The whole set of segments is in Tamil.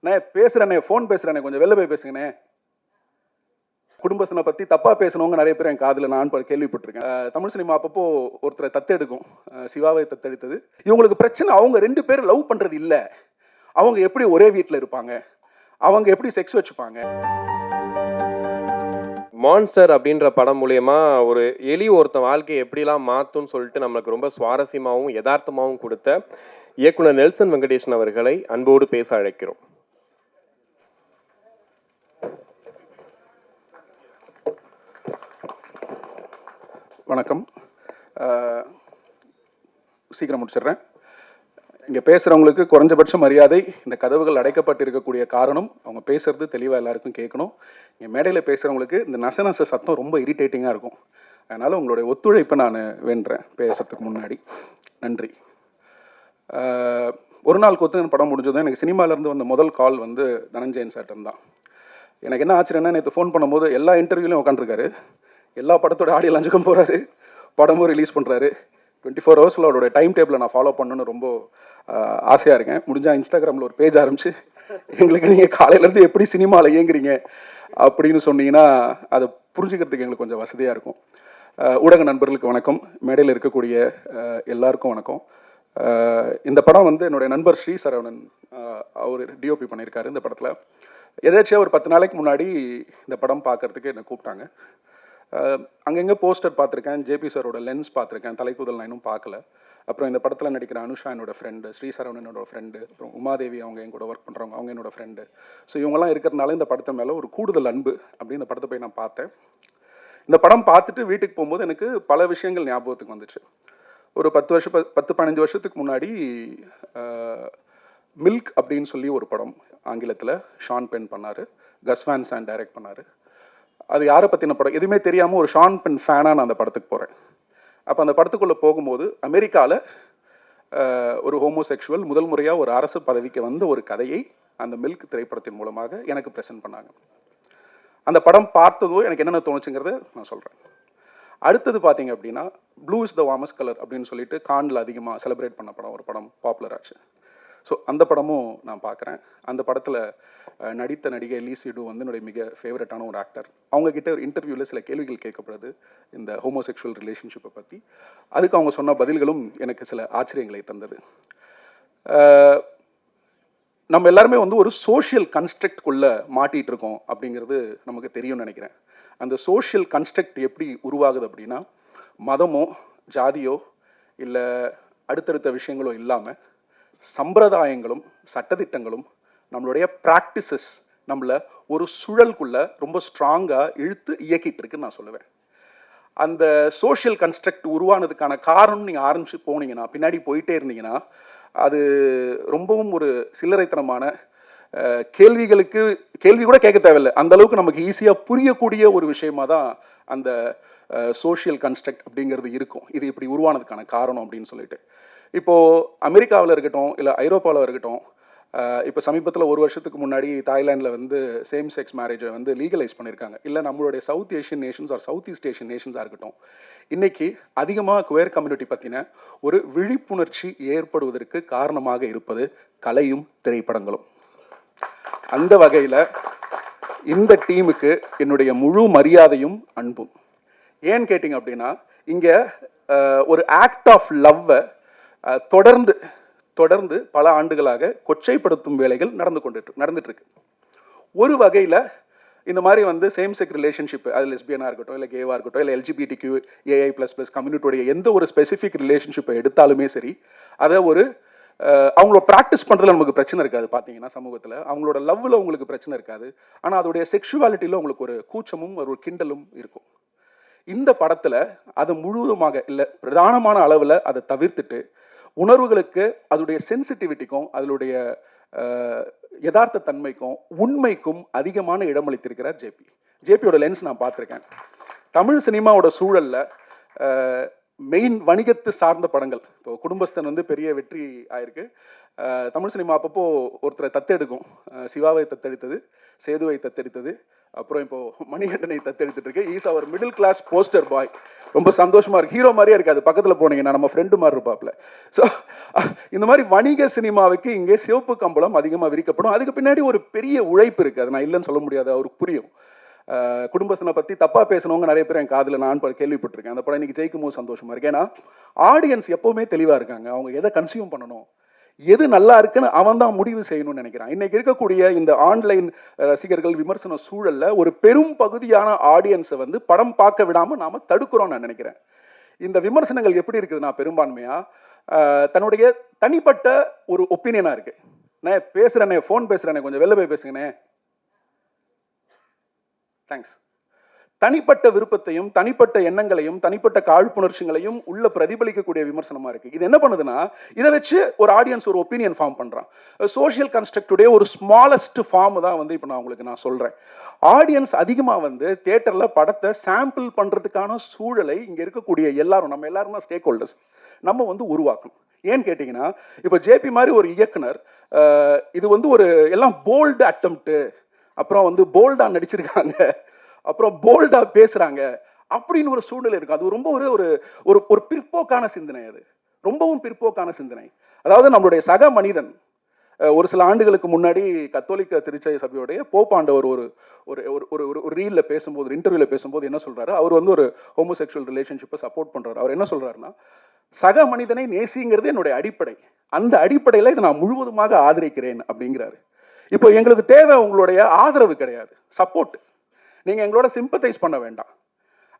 நான் பேசுகிறேண்ணே, ஃபோன் பேசுகிறேண்ணே, கொஞ்சம் வெளில போய் பேசுங்கண்ணே. குடும்பத்தினை பற்றி தப்பாக பேசுனவங்க நிறைய பேர் என் காதில் நான் கேள்விப்பட்டிருக்கேன். தமிழ் சினிமா அப்பப்போ ஒருத்தரை தத்தெடுக்கும், சிவாவை தத்தெடுத்தது. இவங்களுக்கு பிரச்சனை, அவங்க 2 பேர் லவ் பண்ணுறது இல்லை, அவங்க எப்படி ஒரே வீட்டில் இருப்பாங்க, அவங்க எப்படி செக்ஸ் வச்சுப்பாங்க. மான்ஸ்டர் அப்படின்ற படம் மூலயமா ஒரு எலி ஒருத்தன் வாழ்க்கையை எப்படிலாம் மாற்றும்னு சொல்லிட்டு நம்மளுக்கு ரொம்ப சுவாரஸ்யமாகவும் யதார்த்தமாகவும் கொடுத்த இயக்குனர் நெல்சன் வெங்கடேசன் அவர்களை அன்போடு பேச அழைக்கிறோம். வணக்கம். சீக்கிரம் முடிச்சிடுறேன். இங்கே பேசுகிறவங்களுக்கு குறைஞ்சபட்ச மரியாதை. இந்த கதவுகள் அடைக்கப்பட்டிருக்கக்கூடிய காரணம் அவங்க பேசுகிறது தெளிவாக எல்லாருக்கும் கேட்கணும். இங்கே மேடையில் பேசுகிறவங்களுக்கு இந்த நச சத்தம் ரொம்ப இரிட்டேட்டிங்காக இருக்கும். அதனால் உங்களுடைய ஒத்துழைப்பை நான் வேண்டுறேன் பேசுகிறதுக்கு முன்னாடி. நன்றி. ஒரு நாள் கொத்துன்னு படம் முடிஞ்சதும் எனக்கு சினிமாவிலேருந்து வந்த முதல் கால் வந்து தனஞ்சயன் சார்டன் தான். எனக்கு என்ன ஆச்சுன்னா, நேற்று ஃபோன் பண்ணும்போது எல்லா இன்டர்வியூலையும் உட்காந்துருக்காரு, எல்லா படத்தோட ஆடியோ லான்ச்சுக்கும் போகிறாரு, படமும் ரிலீஸ் பண்ணுறாரு. 24 ஹவர்ஸில் அவரோட டைம் டேபிளை நான் ஃபாலோ பண்ணணுன்னு ரொம்ப ஆசையாக இருக்கேன். முடிஞ்சால் இன்ஸ்டாகிராமில் ஒரு பேஜ் ஆரம்பித்து எங்களுக்கு நீங்கள் காலையிலேருந்து எப்படி சினிமாவில் இயங்குறீங்க அப்படின்னு சொன்னீங்கன்னா அதை புரிஞ்சுக்கிறதுக்கு எங்களுக்கு கொஞ்சம் வசதியாக இருக்கும். ஊடக நண்பர்களுக்கு வணக்கம், மேடையில் இருக்கக்கூடிய எல்லாருக்கும் வணக்கம். இந்த படம் வந்து என்னுடைய நண்பர் ஸ்ரீ சரவணன் அவர் டிஓபி பண்ணியிருக்காரு. இந்த படத்தில் எதாச்சும் ஒரு 10 நாளைக்கு முன்னாடி இந்த படம் பார்க்குறதுக்கு என்னை கூப்பிட்டாங்க. அங்கங்கே போஸ்டர் பார்த்துருக்கேன், ஜேபி சாரோட லென்ஸ் பார்த்துருக்கேன், தலைப்புதல் நான் இன்னும் பார்க்கல. அப்புறம் இந்த படத்தில் நடிக்கிற அனுஷா என்னோட ஃப்ரெண்டு, ஸ்ரீ சரவணனோட ஃப்ரெண்டு, அப்புறம் உமாதேவி அவங்க என் கூட ஒர்க் பண்ணுறவங்க, அவங்க என்னோட ஃப்ரெண்டு. ஸோ இவங்கெல்லாம் இருக்கிறதுனால இந்த படத்தை மேலே ஒரு கூடுதல் அன்பு அப்படின்னு இந்த படத்தை போய் நான் பார்த்தேன். இந்த படம் பார்த்துட்டு வீட்டுக்கு போகும்போது எனக்கு பல விஷயங்கள் ஞாபகத்துக்கு வந்துச்சு. ஒரு 10-15 வருஷத்துக்கு முன்னாடி மில்க் அப்படின்னு சொல்லி ஒரு படம் ஆங்கிலத்தில் ஷான் பென் பண்ணார், கஸ் வான் சாண்ட் டைரக்ட் பண்ணார். அது யாரை பற்றின படம் எதுவுமே தெரியாமல் ஒரு ஷான் பென் ஃபேனாக நான் அந்த படத்துக்கு போகிறேன். அப்போ அந்த படத்துக்குள்ளே போகும்போது அமெரிக்காவில் ஒரு ஹோமோசெக்சுவல் முதல் முறையாக ஒரு அரசு பதவிக்கு வந்த ஒரு கதையை அந்த மில்க் திரைப்படத்தின் மூலமாக எனக்கு ப்ரெசென்ட் பண்ணாங்க. அந்த படம் பார்த்ததோ எனக்கு என்னென்ன தோணுச்சுங்கிறத நான் சொல்கிறேன். அடுத்தது பார்த்தீங்க அப்படின்னா blue is the warmest colour அப்படின்னு சொல்லிட்டு கானில் அதிகமாக செலிப்ரேட் பண்ண படம், ஒரு படம் பாப்புலர் ஆச்சு. ஸோ அந்த படமும் நான் பார்க்குறேன். அந்த படத்தில் நடித்த நடிகை லீ சிடு வந்து என்னுடைய மிக ஃபேவரட்டான ஒரு ஆக்டர். அவங்கக்கிட்ட ஒரு இன்டர்வியூவில் சில கேள்விகள் கேட்கப்படுது இந்த ஹோமோசெக்சுவல் ரிலேஷன்ஷிப்பை பற்றி. அதுக்கு அவங்க சொன்ன பதில்களும் எனக்கு சில ஆச்சரியங்களை தந்தது. நம்ம எல்லாருமே வந்து ஒரு சோஷியல் கன்ஸ்ட்ரக்ட்குள்ளே மாட்டிகிட்டு இருக்கோம் அப்படிங்கிறது நமக்கு தெரியும்னு நினைக்கிறேன். அந்த சோஷியல் கன்ஸ்ட்ரக்ட் எப்படி உருவாகுது அப்படின்னா, மதமோ ஜாதியோ இல்லை அடுத்தடுத்த விஷயங்களோ இல்லாமல் சம்பிரதாயங்களும் சட்டத்திட்டங்களும் நம்மளுடைய ப்ராக்டிசஸ் நம்மளை ஒரு சுழலுக்குள்ளே ரொம்ப ஸ்ட்ராங்காக இழுத்து இயக்கிட்டு இருக்குன்னு நான் சொல்லுவேன். அந்த சோஷியல் கன்ஸ்ட்ரக்ட் உருவானதுக்கான காரணம் நீங்கள் ஆரம்பித்து போனீங்கன்னா, பின்னாடி போயிட்டே இருந்தீங்கன்னா, அது ரொம்பவும் ஒரு சில்லறைத்தனமான கேள்வி கூட கேட்க தேவையில்லை, அந்த அளவுக்கு நமக்கு ஈஸியாக புரியக்கூடிய ஒரு விஷயமாக தான் அந்த சோஷியல் கன்ஸ்ட்ரக்ட் அப்படிங்கிறது இருக்கும். இது இப்படி உருவானதுக்கான காரணம் அப்படின்னு சொல்லிட்டு, இப்போது அமெரிக்காவில் இருக்கட்டும் இல்லை ஐரோப்பாவில் இருக்கட்டும், இப்போ சமீபத்தில் 1 வருஷத்துக்கு முன்னாடி தாய்லாண்டில் வந்து சேம் செக்ஸ் மேரேஜை வந்து லீகலைஸ் பண்ணியிருக்காங்க. இல்லை நம்மளுடைய south Asian nations or south east Asian நேஷன்ஸாக இருக்கட்டும், இன்றைக்கி அதிகமாக குவேர் கம்யூனிட்டி பற்றின ஒரு விழிப்புணர்ச்சி ஏற்படுவதற்கு காரணமாக இருப்பது கலையும் திரைப்படங்களும். அந்த வகையில் இந்த டீமுக்கு என்னுடைய முழு மரியாதையும் அன்பும். ஏன்னு கேட்டிங்க அப்படின்னா, இங்கே ஒரு ஆக்ட் ஆஃப் லவ்வை தொடர்ந்து பல ஆண்டுகளாக கொச்சைப்படுத்தும் வேலைகள் நடந்துட்டு இருக்கு. ஒரு வகையில் இந்த மாதிரி வந்து சேம் செக் ரிலேஷன்ஷிப், அது லெஸ்பியனாக இருக்கட்டும் இல்லை கேவாக இருக்கட்டும் இல்லை LGBTQ AI++ கம்யூனிட்டியோடைய எந்த ஒரு ஸ்பெசிஃபிக் ரிலேஷன்ஷிப்பை எடுத்தாலுமே சரி, அதை ஒரு அவங்களோட ப்ராக்டிஸ் பண்ணுறதுல நமக்கு பிரச்சனை இருக்காது. பார்த்தீங்கன்னா சமூகத்தில் அவங்களோட லவ்வில் உங்களுக்கு பிரச்சனை இருக்காது, ஆனால் அதோடைய செக்ஷுவாலிட்டியில் உங்களுக்கு ஒரு கூச்சமும் ஒரு கிண்டலும் இருக்கும். இந்த படத்தில் அது முழுவதுமாக இல்லை, பிரதானமான அளவில் அதை தவிர்த்துட்டு உணர்வுகளுக்கு அதோடைய சென்சிட்டிவிட்டிக்கும் அதனுடைய யதார்த்த தன்மைக்கும் உண்மைக்கும் அதிகமான இடமளித்திருக்கிறார் ஜேபியோட லென்ஸ் நான் பார்த்துருக்கேன். தமிழ் சினிமாவோட சூழலில் மெயின் வணிகத்து சார்ந்த படங்கள், இப்போ குடும்பஸ்தன் வந்து பெரிய வெற்றி ஆயிருக்கு. தமிழ் சினிமா அப்பப்போ ஒருத்தரை தத்தெடுக்கும், சிவாவை தத்தெடுத்தது, சேதுவை தத்தெடுத்தது, அப்புறம் இப்போ மணிகண்டனை தத்தெடுத்துட்டு இருக்கு. Is our middle class poster boy. ரொம்ப சந்தோஷமா இருக்கு. ஹீரோ மாதிரியே இருக்காது, பக்கத்தில் போனீங்கன்னா நம்ம ஃப்ரெண்டு மாதிரி இருப்பாப்ல. ஸோ இந்த மாதிரி வணிக சினிமாவுக்கு இங்கே சிவப்பு கம்பளம் அதிகமாக விரிக்கப்படும். அதுக்கு பின்னாடி ஒரு பெரிய உழைப்பு இருக்குது, அது நான் இல்லைன்னு சொல்ல முடியாது, அவருக்கு புரியும். குடும்பத்தினை பற்றி தப்பாக பேசினவங்க நிறைய பேர் என் காதில் நான் கேள்விப்பட்டிருக்கேன். அந்த படம் இன்னைக்கு ஜெயிக்கும் போது சந்தோஷமா இருக்கு. ஏன்னா ஆடியன்ஸ் எப்போவுமே தெளிவாக இருக்காங்க, அவங்க எதை கன்சியூம் பண்ணணும், எது நல்லா இருக்குன்னு அவன் தான் முடிவு செய்யணும்னு நினைக்கிறான். இன்னைக்கு இருக்கக்கூடிய இந்த ஆன்லைன் ரசிகர்கள் விமர்சன சூழல்ல ஒரு பெரும் பகுதியான ஆடியன்ஸை வந்து படம் பார்க்க விடாம நாம தடுக்கிறோம் நான் நினைக்கிறேன். இந்த விமர்சனங்கள் எப்படி இருக்குதுன்னா பெரும்பான்மையா தன்னுடைய தனிப்பட்ட ஒரு ஒப்பீனியனா இருக்கு. நான் பேசுறேனே, ஃபோன் பேசுறேனே, கொஞ்சம் வெளில போய் பேசுங்கண்ணே, தேங்க்ஸ். தனிப்பட்ட விருப்பத்தையும் தனிப்பட்ட எண்ணங்களையும் தனிப்பட்ட காழ்ப்புணர்ச்சிகளையும் உள்ள பிரதிபலிக்கக்கூடிய விமர்சனமா இருக்கு. இது என்ன பண்ணுதுன்னா, இதை வச்சு ஒரு ஆடியன்ஸ் ஒரு ஒப்பீனியன் ஃபார்ம் பண்றான். சோஷியல் கன்ஸ்ட்ரக்டுடைய ஒரு ஸ்மாலஸ்ட் ஃபார்ம் தான் வந்து இப்போ நான் சொல்றேன். ஆடியன்ஸ் அதிகமாக வந்து தியேட்டர்ல படத்தை சாம்பிள் பண்றதுக்கான சூழலை இங்க இருக்கக்கூடிய எல்லாரும், நம்ம எல்லாரும் தான் ஸ்டேக் ஹோல்டர்ஸ், நம்ம வந்து உருவாக்கணும். ஏன்னு கேட்டீங்கன்னா, இப்போ ஜேபி மாதிரி ஒரு இயக்குனர் இது வந்து ஒரு எல்லாம் போல்டு அட்டம்ப்ட், அப்புறம் வந்து போல்டா நடிச்சிருக்காங்க, அப்புறம் போல்டா பேசுறாங்க அப்படின்னு ஒரு சூழ்நிலை இருக்கு. அது ரொம்ப ஒரு ஒரு ஒரு பிற்போக்கான சிந்தனை, அது ரொம்பவும் பிற்போக்கான சிந்தனை. அதாவது நம்மளுடைய சக மனிதன் ஒரு சில ஆண்டுகளுக்கு முன்னாடி கத்தோலிக்க திருச்சபை சபையுடைய போப்பாண்டவர் ஒரு ஒரு ஒரு ரீல்ல பேசும்போது, இன்டர்வியூல பேசும்போது என்ன சொல்றாரு, அவர் வந்து ஒரு ஹோமோசெக்சுவல் ரிலேஷன்ஷிப்பை சப்போர்ட் பண்றாரு. அவர் என்ன சொல்றாருன்னா, சக மனிதனை நேசிங்கிறது என்னுடைய அடிப்படை, அந்த அடிப்படையில் இதை நான் முழுவதுமாக ஆதரிக்கிறேன் அப்படிங்கிறாரு. இப்போ எங்களுக்கு தேவை உங்களுடைய ஆதரவு கிடையாது, சப்போர்ட். நீங்க எங்களோட சிம்பத்தைஸ் பண்ண வேண்டாம்,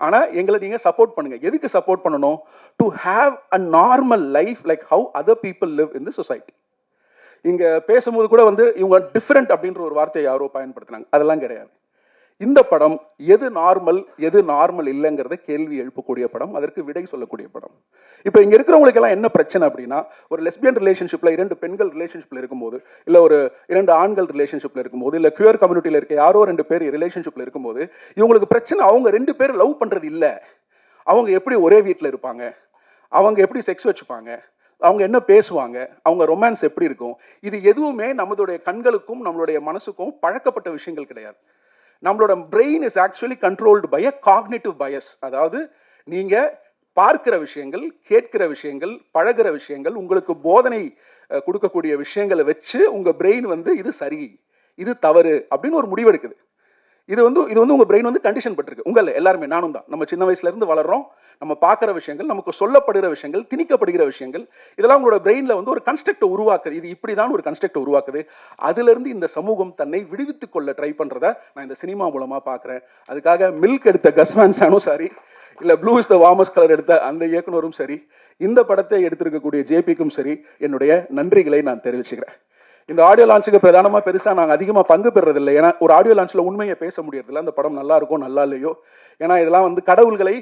ஆனா எங்களை நீங்க சப்போர்ட் பண்ணுங்க. எதுக்கு சப்போர்ட் பண்ணணும்? To have a normal life like how other people live in the society. இங்க பேசும்போது கூட வந்து இவங்க டிஃபரெண்ட் அப்படின்ற ஒரு வார்த்தையை யாரோ பயன்படுத்தினாங்க, அதெல்லாம் கிடையாது. இந்த படம் எது நார்மல் இல்லைங்கிறத கேள்வி எழுப்பக்கூடிய படம், அதற்கு விடை சொல்லக்கூடிய படம். இப்போ இங்க இருக்கிறவங்களுக்கு எல்லாம் என்ன பிரச்சனை அப்படின்னா, ஒரு லெஸ்பியன் ரிலேஷன்ஷிப்ல 2 பெண்கள் ரிலேஷன்ஷிப்ல இருக்கும்போது, இல்ல ஒரு 2 ஆண்கள் ரிலேஷன்ஷிப்ல இருக்கும்போது, இல்ல கியூர் கம்யூனிட்டியில இருக்க யாரோ 2 பேர் ரிலேஷன்ஷிப்ல இருக்கும்போது, இவங்களுக்கு பிரச்சனை அவங்க 2 பேர் லவ் பண்றது இல்ல, அவங்க எப்படி ஒரே வீட்டில் இருப்பாங்க, அவங்க எப்படி செக்ஸ் வச்சுப்பாங்க, அவங்க என்ன பேசுவாங்க, அவங்க ரொமான்ஸ் எப்படி இருக்கும், இது எதுவுமே நம்மளுடைய கண்களுக்கும் நம்மளுடைய மனசுக்கும் பழக்கப்பட்ட விஷயங்கள் கிடையாது. நம்மளோட brain is actually controlled by a cognitive bias. அதாவது நீங்க பார்க்கிற விஷயங்கள், கேட்கிற விஷயங்கள், பழகிற விஷயங்கள், உங்களுக்கு போதனை கொடுக்கக்கூடிய விஷயங்களை வச்சு உங்க பிரெயின் வந்து இது சரி இது தவறு அப்படின்னு ஒரு முடிவெடுக்குது. இது வந்து உங்க பிரெயின் வந்து கண்டிஷன் பட்டிருக்கு. உங்கள எல்லாருமே, நானும் தான், நம்ம சின்ன வயசுல இருந்து வளர்றோம், நம்ம பார்க்குற விஷயங்கள், நமக்கு சொல்லப்படுகிற விஷயங்கள், திணிக்கப்படுகிற விஷயங்கள், இதெல்லாம் உங்களோட பிரெயினில் வந்து ஒரு கன்ஸ்ட்ரக்டை உருவாக்குது. இது இப்படி தான் ஒரு கன்ஸ்ட்ரக்டை உருவாக்குது. அதுலேருந்து இந்த சமூகம் தன்னை விடுவித்துக் கொள்ள ட்ரை பண்ணுறத நான் இந்த சினிமா மூலமாக பார்க்குறேன். அதுக்காக மில்க் எடுத்த கஸ் வான் சானும் சரி, இல்லை blue is the warmest colour எடுத்த அந்த இயக்குனரும் சரி, இந்த படத்தை எடுத்திருக்கக்கூடிய ஜேபிக்கும் சரி, என்னுடைய நன்றிகளை நான் தெரிவிச்சுக்கிறேன். இந்த ஆடியோ லான்ச்சுக்கு பிரதானமாக பெருசாக நாங்கள் அதிகமாக பங்கு பெறதில்லை. ஏன்னா ஒரு ஆடியோ லான்ச்சில் உண்மையை பேச முடியறதில்ல, அந்த படம் நல்லா இருக்கும் நல்லா இல்லையோ. ஏன்னா இதெல்லாம் வந்து கடவுள்களை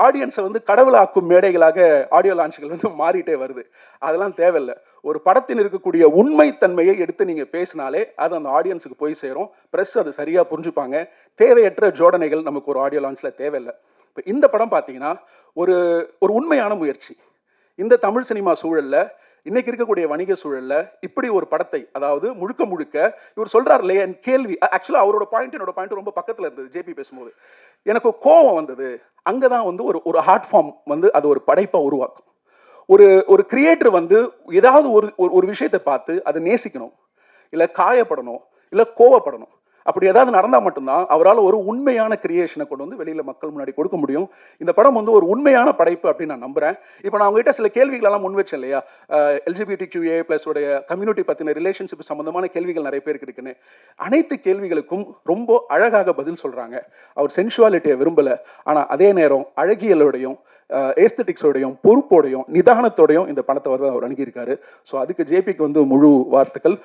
ஆடியன்ஸை வந்து கடவுளாக்கும் மேடைகளாக ஆடியோ லான்ச்சுகள் வந்து மாறிட்டே வருது. அதெல்லாம் தேவையில்லை. ஒரு படத்தில் இருக்கக்கூடிய உண்மைத்தன்மையை எடுத்து நீங்கள் பேசினாலே அது அந்த ஆடியன்ஸுக்கு போய் சேரும். ப்ரெஸ் அது சரியாக புரிஞ்சுப்பாங்க. தேவையற்ற ஜோடனைகள் நமக்கு ஒரு ஆடியோ லான்ச்சில் தேவையில்லை. இப்போ இந்த படம் பார்த்தீங்கன்னா ஒரு ஒரு உண்மையான முயற்சி. இந்த தமிழ் சினிமா சூழலில், இன்னைக்கு இருக்கக்கூடிய வணிக சூழல்ல இப்படி ஒரு படத்தை, அதாவது முழுக்க முழுக்க இவர் சொல்றாரு இல்லையா, என் கேள்வி ஆக்சுவலா அவரோட பாயிண்ட் என்னோட பாயிண்ட் ரொம்ப பக்கத்துல இருந்தது. ஜேபி பேசும்போது எனக்கு கோபம் வந்தது. அங்கதான் வந்து ஒரு ஹார்ட் ஃபார்ம் வந்து அது ஒரு படைப்பா உருவாக்கும். ஒரு கிரியேட்டர் வந்து ஏதாவது ஒரு விஷயத்தை பார்த்து அதை நேசிக்கணும், இல்ல காயப்படணும், இல்ல கோவப்படணும். அப்படி ஏதாவது நடந்தால் மட்டும்தான் அவரால் ஒரு உண்மையான கிரியேஷனை கொண்டு வந்து வெளியில் மக்கள் முன்னாடி கொடுக்க முடியும். இந்த படம் வந்து ஒரு உண்மையான படைப்பு அப்படின்னு நான் நம்புகிறேன். இப்போ நான் உங்ககிட்ட சில கேள்விகளெல்லாம் முன் வச்சேன் இல்லையா, LGBTQA+ உடைய கம்யூனிட்டி பற்றின ரிலேஷன்ஷிப் சம்மந்தமான கேள்விகள் நிறைய பேருக்கு இருக்குன்னு. அனைத்து கேள்விகளுக்கும் ரொம்ப அழகாக பதில் சொல்கிறாங்க. அவர் சென்சுவாலிட்டியை விரும்பலை, ஆனால் அதே நேரம் அழகியலோடையும் ஏஸ்தட்டிக்ஸோடையும் பொறுப்போடையும் நிதானத்தோடையும் இந்த படத்தை வந்து அவர் அணுகியிருக்காரு. ஸோ அதுக்கு ஜேபிக்கு வந்து முழு வாழ்த்துக்கள்.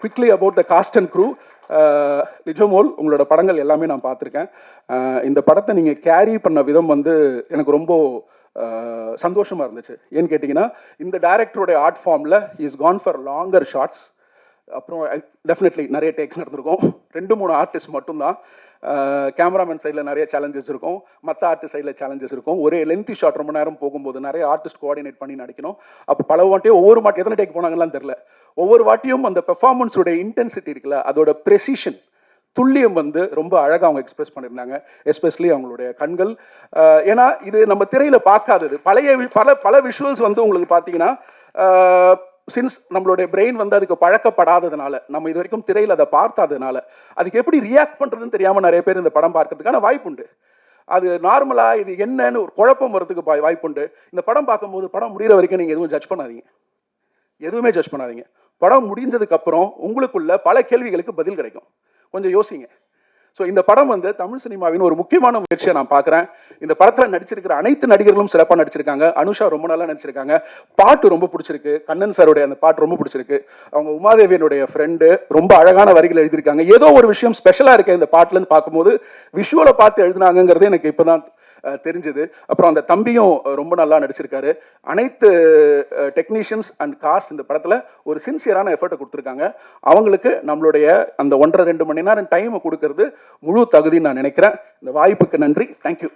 Quickly about the cast and crew, நிஜமோல் உங்களோட படங்கள் எல்லாமே நான் பார்த்துருக்கேன். இந்த படத்தை நீங்கள் கேரி பண்ண விதம் வந்து எனக்கு ரொம்ப சந்தோஷமாக இருந்துச்சு. ஏன்னு கேட்டிங்கன்னா, இந்த டைரக்டருடைய ஆர்ட் ஃபார்மில் is gone for longer shots. அப்புறம் டெஃபினெட்லி நிறைய டேக்ஸ் நடந்திருக்கும். 2-3 ஆர்டிஸ்ட் மட்டும்தான். கேமராமேன் சைடில் நிறைய சேலஞ்சஸ் இருக்கும், மற்ற ஆர்டிஸ்ட் சைடில் சேலஞ்சஸ் இருக்கும். ஒரே லென்த்தி ஷாட் ரொம்ப நேரம் போகும்போது நிறைய ஆர்டிஸ்ட் கோஆர்டினேட் பண்ணி நடிக்கணும். அப்போ பல வாட்டியும் ஒவ்வொரு வாட்டி எத்தனை டேக் போனாங்கலாம் தெரில, ஒவ்வொரு வாட்டியும் அந்த பெர்ஃபார்மன்ஸோட இன்டென்சிட்டி இருக்குல்ல, அதோட ப்ரெசிஷன், துல்லியம் வந்து ரொம்ப அழகாக அவங்க எக்ஸ்பிரஸ் பண்ணியிருந்தாங்க. எஸ்பெஷலி அவங்களுடைய கண்கள். ஏன்னா இது நம்ம திரையில் பார்க்காதது. பல விஷுவல்ஸ் வந்து உங்களுக்கு பார்த்தீங்கன்னா சின்ஸ் நம்மளுடைய பிரெயின் வந்து அதுக்கு பழக்கப்படாததுனால, நம்ம இது வரைக்கும் திரையில் அதை பார்த்தாததுனால, அதுக்கு எப்படி ரியாக்ட் பண்ணுறதுன்னு தெரியாமல் நிறைய பேர் இந்த படம் பார்க்கறதுக்கான வாய்ப்புண்டு. அது நார்மலாக இது என்னன்னு ஒரு குழப்பம் வரதுக்கு வாய்ப்புண்டு. இந்த படம் பார்க்கும்போது படம் முடிகிற வரைக்கும் நீங்கள் எதுவும் ஜட்ஜ் பண்ணாதீங்க, எதுவுமே ஜட்ஜ் பண்ணாதீங்க. படம் முடிஞ்சதுக்கு அப்புறம் உங்களுக்குள்ள பல கேள்விகளுக்கு பதில் கிடைக்கும். கொஞ்சம் யோசிங்க. ஸோ இந்த படம் வந்து தமிழ் சினிமாவின் ஒரு முக்கியமான முயற்சியை நான் பார்க்குறேன். இந்த படத்தில் நடிச்சிருக்கிற அனைத்து நடிகர்களும் சிறப்பாக நடிச்சிருக்காங்க. அனுஷா ரொம்ப நல்லா நடிச்சிருக்காங்க. பாட்டு ரொம்ப பிடிச்சிருக்கு. கண்ணன் சாருடைய அந்த பாட்டு ரொம்ப பிடிச்சிருக்கு. அவங்க உமாதேவியனுடைய ஃப்ரெண்டு ரொம்ப அழகான வரிகள் எழுதியிருக்காங்க. ஏதோ ஒரு விஷயம் ஸ்பெஷலாக இருக்கு இந்த பாட்டுலன்னு பார்க்கும்போது விஷுவலை பார்த்து எழுதினாங்கிறது எனக்கு இப்போ தான் தெரிஞ்சது. அப்புறம் அந்த தம்பியும் ரொம்ப நல்லா நடிச்சிருக்காரு. அனைத்து டெக்னீஷியன்ஸ் அண்ட் காஸ்ட் இந்த படத்தில் ஒரு சின்சியரான எஃபர்ட்டை கொடுத்துருக்காங்க. அவங்களுக்கு நம்மளுடைய அந்த 1.5-2 மணி நேரம் டைமை கொடுக்கறது முழு தகுதின்னு நான் நினைக்கிறேன். இந்த வாய்ப்புக்கு நன்றி. தேங்க்யூ.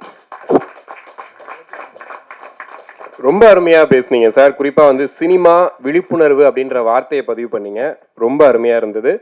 ரொம்ப அருமையா பேசுனீங்க சார். குறிப்பா வந்து சினிமா விழிப்புணர்வு அப்படின்ற வார்த்தையை பதிவு பண்ணீங்க. ரொம்ப அருமையா இருந்தது.